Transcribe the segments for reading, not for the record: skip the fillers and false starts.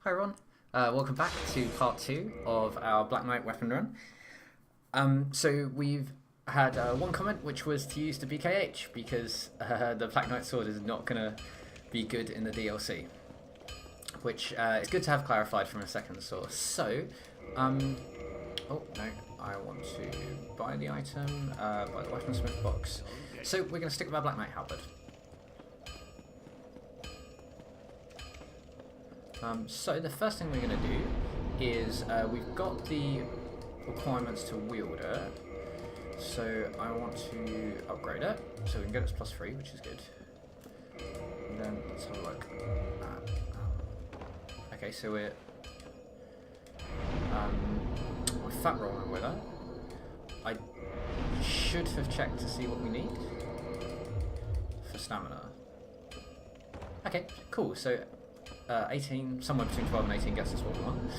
Hi Ron, welcome back to part 2 of our Black Knight weapon run. So we've had one comment, which was to use the BKH because the Black Knight sword is not going to be good in the DLC, which is good to have clarified from a second source. So, oh no, I want to buy the item, buy the weaponsmith box. So we're going to stick with our Black Knight Halberd. So the first thing we're going to do is we've got the requirements to wield it, so I want to upgrade it so we can get it to +3, which is good. And then let's have a look. Okay, so we're fat rolling with it. I should have checked to see what we need for stamina. Okay, cool. So 18, somewhere between 12 and 18 gets us what we want.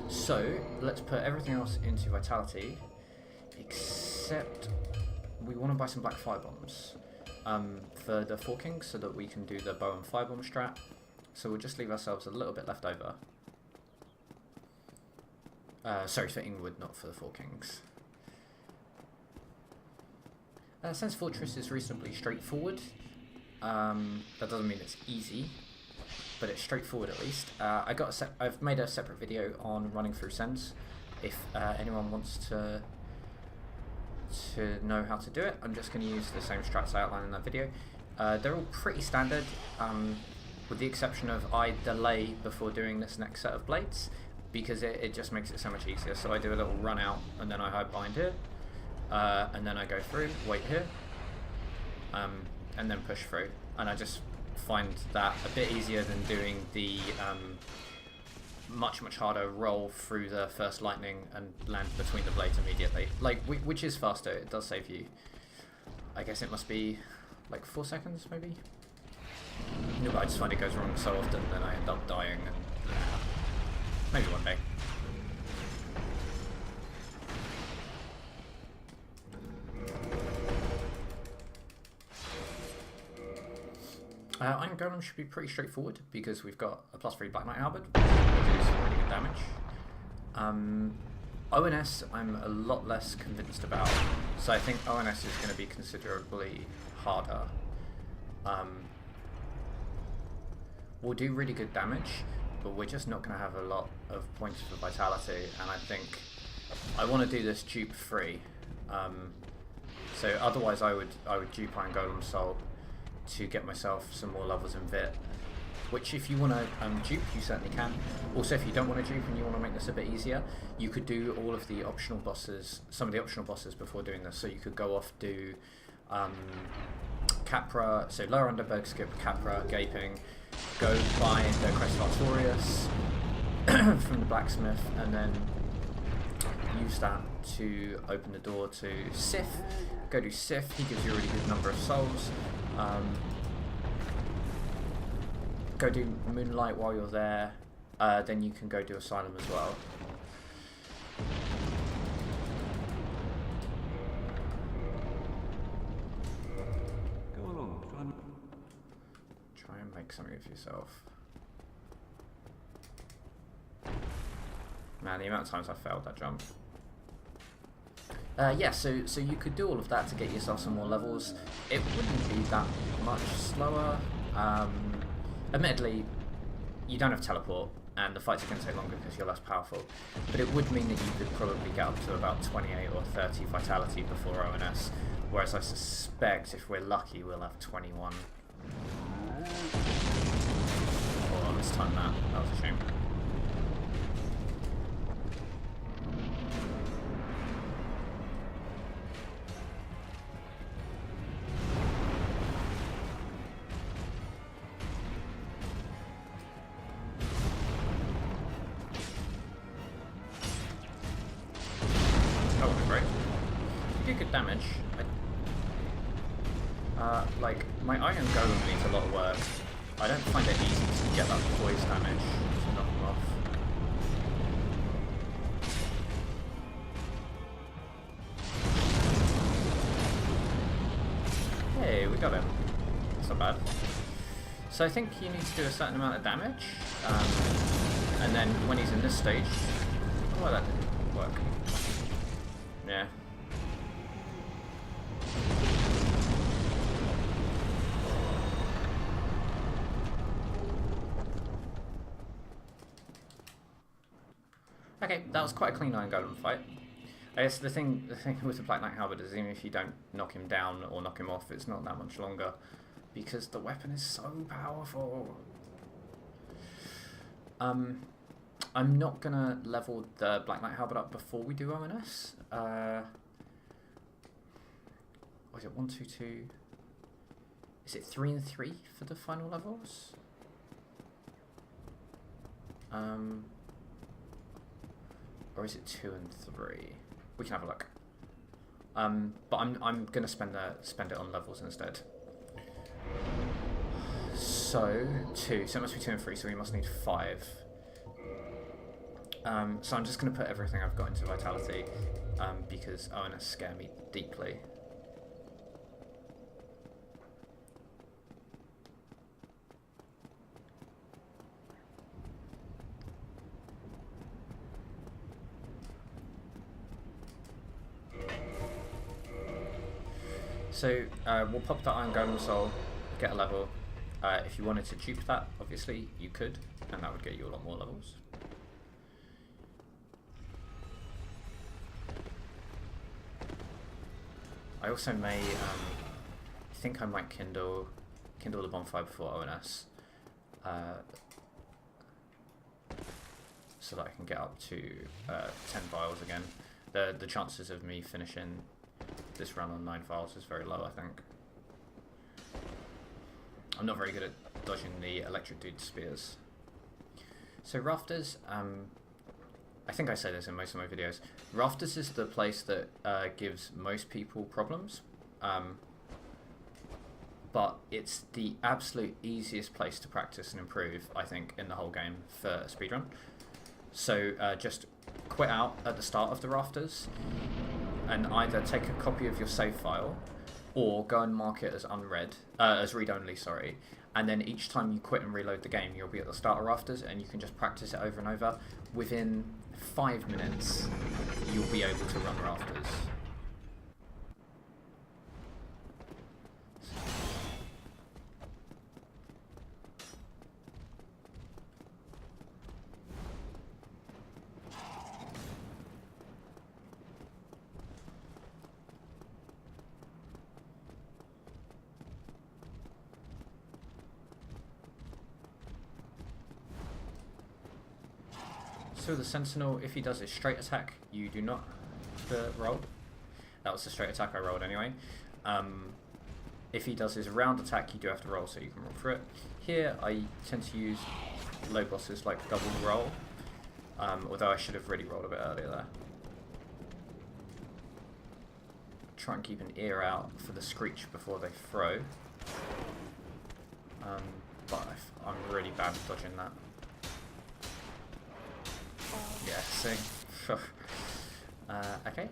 So let's put everything else into vitality, except we want to buy some black fire bombs for the Four Kings so that we can do the bow and firebomb strat. So we'll just leave ourselves a little bit left over. Sorry, for Ingwood, not for the Four Kings. Since Fortress is reasonably straightforward, that doesn't mean it's easy, but it's straightforward at least. I've made a separate video on running through Sens. If anyone wants to know how to do it, I'm just going to use the same strats I outlined in that video. They're all pretty standard, with the exception of I delay before doing this next set of blades, because it just makes it so much easier. So I do a little run out, and then I hide behind here, and then I go through, wait here, and then push through. And I just find that a bit easier than doing the much harder roll through the first lightning and land between the blades immediately. Like, which is faster, it does save you. I guess it must be like 4 seconds maybe? No, but I just find it goes wrong so often that I end up dying, and maybe one day. Iron Golem should be pretty straightforward because we've got a +3 Black Knight Halberd, which is really good damage. ONS I'm a lot less convinced about, so I think ONS is going to be considerably harder. We'll do really good damage, but we're just not going to have a lot of points for vitality, and I think I want to do this dupe free. So otherwise I would dupe Iron Golem Soul to get myself some more levels in Vit, which if you want to dupe, you certainly can. Also, if you don't want to dupe and you want to make this a bit easier, you could do all of the optional bosses, some of the optional bosses before doing this. So you could go off, do Capra, so Lower Underberg, skip Capra, Gaping, go buy the Crest of Artorias from the blacksmith, and then use that to open the door to Sif. Go do Sif, he gives you a really good number of souls. Go do Moonlight while you're there, then you can go do Asylum as well. Go along, Try and make something of yourself. Man, the amount of times I failed that jump. Yeah, so you could do all of that to get yourself some more levels. It wouldn't be that much slower. Admittedly, you don't have teleport, and the fights are going to take longer because you're less powerful. But it would mean that you could probably get up to about 28 or 30 vitality before ONS, whereas I suspect if we're lucky we'll have 21. Oh, I mistimed that. That was a shame. Good damage. Like, my Iron Golem needs a lot of work. I don't find it easy to get that poise damage to knock him off. Hey, we got him. That's not bad. So I think you need to do a certain amount of damage. And then when he's in this stage, oh, well, that didn't work. Yeah. Okay, that was quite a clean Iron Golem fight. I guess the thing with the Black Knight Halberd is even if you don't knock him down or knock him off, it's not that much longer because the weapon is so powerful. I'm not gonna level the Black Knight Halberd up before we do ONS. What is it? 1, 2, 2. Is it 3 and 3 for the final levels? Or is it 2 and 3? We can have a look. But I'm gonna spend it on levels instead. So 2. So it must be 2 and 3. So we must need 5. So I'm just gonna put everything I've got into vitality because ONS scare me deeply. So we'll pop that Iron Golem Soul, get a level. If you wanted to dupe that, obviously you could, and that would get you a lot more levels. I also may, think I might kindle the bonfire before ONS, so that I can get up to 10 vials again. The chances of me finishing this run on 9 vials is very low, I think. I'm not very good at dodging the electric dude spears. So rafters, I think I say this in most of my videos, rafters is the place that gives most people problems, but it's the absolute easiest place to practice and improve, I think, in the whole game for a speedrun. So just quit out at the start of the rafters and either take a copy of your save file or go and mark it as unread, as read-only, sorry, and then each time you quit and reload the game, you'll be at the start of rafters and you can just practice it over and over. Within 5 minutes, you'll be able to run rafters. So the Sentinel, if he does his straight attack, you do not roll. That was the straight attack I rolled anyway. If he does his round attack, you do have to roll, so you can roll for it. Here, I tend to use low bosses like double roll, although I should have really rolled a bit earlier there. Try and keep an ear out for the screech before they throw. But I'm really bad at dodging that. Yeah, see? Okay.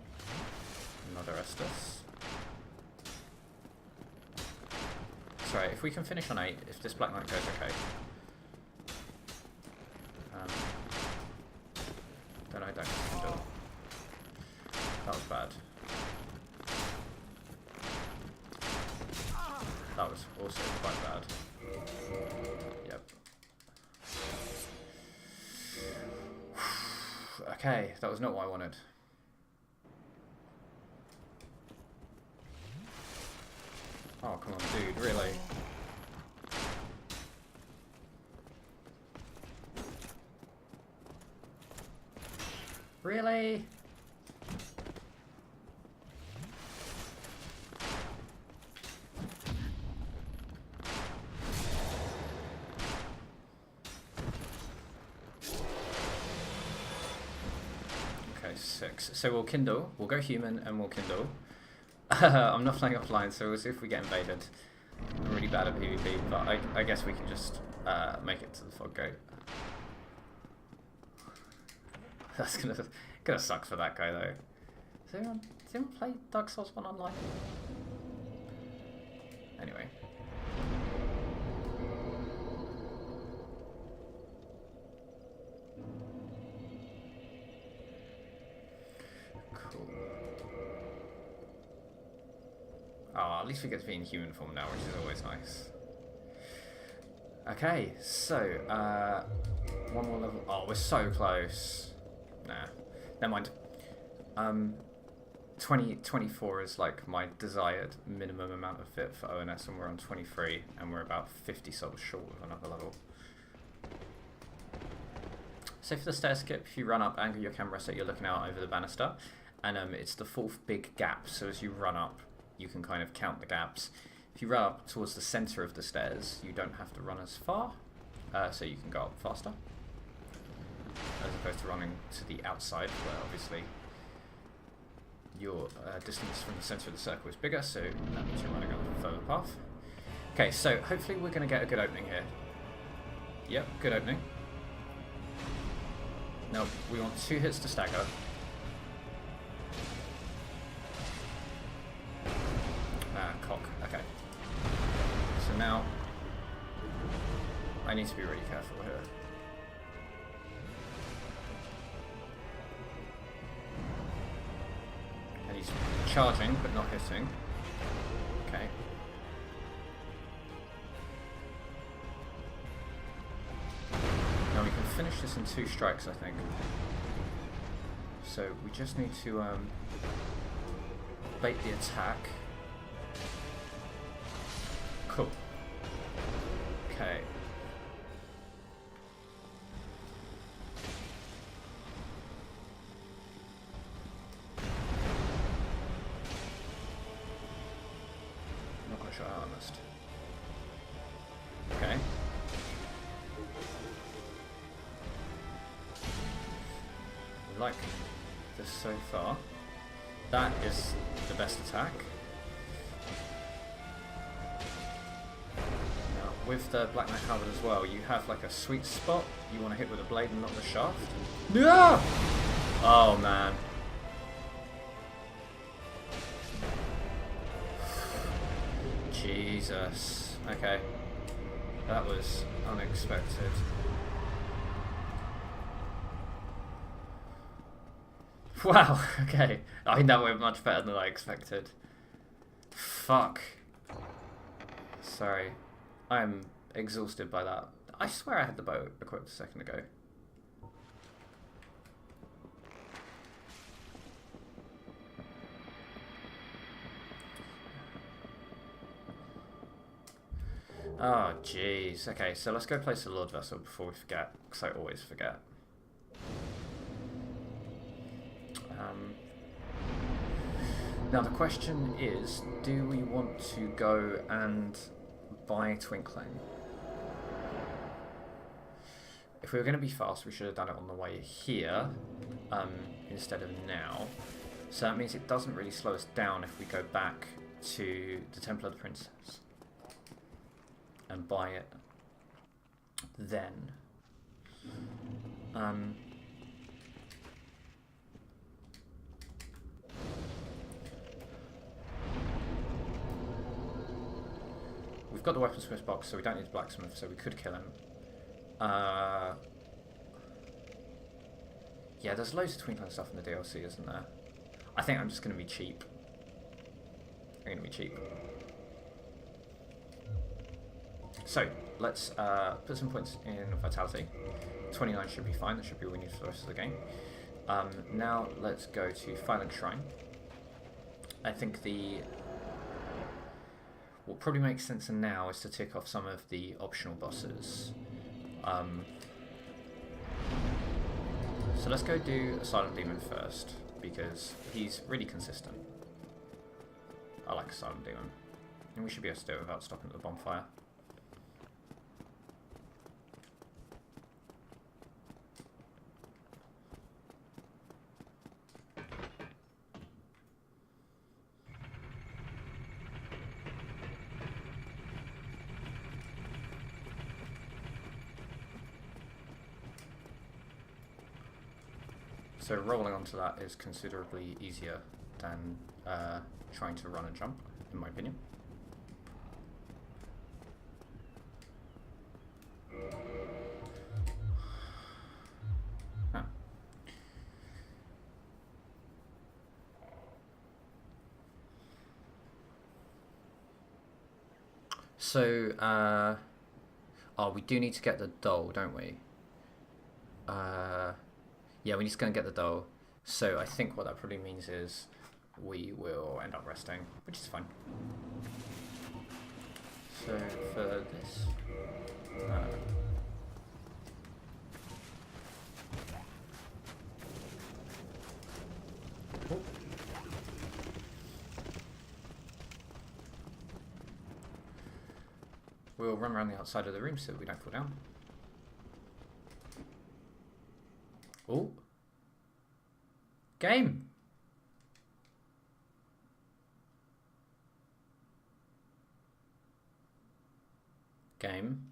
Not arrest us. Sorry, if we can finish on 8, if this Black Knight goes okay. Then I don't handle. That was bad. That was also quite bad. Yep. Okay, that was not what I wanted. Oh, come on, dude, really? Really? Okay, 6. So we'll kindle, we'll go human and we'll kindle. I'm not playing offline, so we'll see if we get invaded. I'm really bad at PvP, but I guess we can just make it to the fog gate. That's gonna suck for that guy though. Does anyone play Dark Souls 1 online? Anyway. Oh, at least we get to be in human form now, which is always nice. Okay, so, one more level. Oh, we're so close. Nah, never mind. 24 is like my desired minimum amount of fit for ONS, and we're on 23, and we're about 50 souls short of another level. So for the stair skip, if you run up, angle your camera so you're looking out over the banister, and it's the fourth big gap, so as you run up, you can kind of count the gaps. If you run up towards the centre of the stairs, you don't have to run as far, so you can go up faster, as opposed to running to the outside, where obviously your distance from the centre of the circle is bigger, so that means you're running a further path. Okay, so hopefully we're going to get a good opening here. Yep, good opening. Now, we want 2 hits to stagger. Cock, okay. So now, I need to be really careful here. And he's charging, but not hitting. Okay. Now we can finish this in 2 strikes, I think. So we just need to bait the attack. Cool. Okay. Not quite sure how I missed. Okay. Like this so far. That is the best attack. Now, with the Black Knight Halberd as well, you have like a sweet spot you want to hit with a blade and not the shaft. Yeah! Oh man. Jesus. Okay. That was unexpected. Wow, okay. I mean, that went much better than I expected. Fuck. Sorry. I am exhausted by that. I swear I had the bow equipped a second ago. Oh, jeez. Okay, so let's go place the Lord Vessel before we forget, because I always forget. Now the question is, do we want to go and buy Twinkling? If we were going to be fast, we should have done it on the way here, instead of now. So that means it doesn't really slow us down if we go back to the Temple of the Princess and buy it then. We've got the weaponsmith box, so we don't need the blacksmith, so we could kill him. Yeah, there's loads of Twinkling stuff in the DLC, isn't there? I think I'm just going to be cheap. I'm going to be cheap. So, let's put some points in Vitality. 29 should be fine, that should be all we need for the rest of the game. Now, let's go to Phalanx Shrine. I think what probably makes sense now is to tick off some of the optional bosses. So let's go do Asylum Demon first, because he's really consistent. I like Asylum Demon. And we should be able to do it without stopping at the bonfire. So rolling onto that is considerably easier than trying to run and jump, in my opinion. Huh. So, oh, we do need to get the doll, don't we? Yeah, we need to go and get the doll. So I think what that probably means is we will end up resting, which is fine. So for this... Oh. We'll run around the outside of the room so we don't fall down. Oh. Game. Game.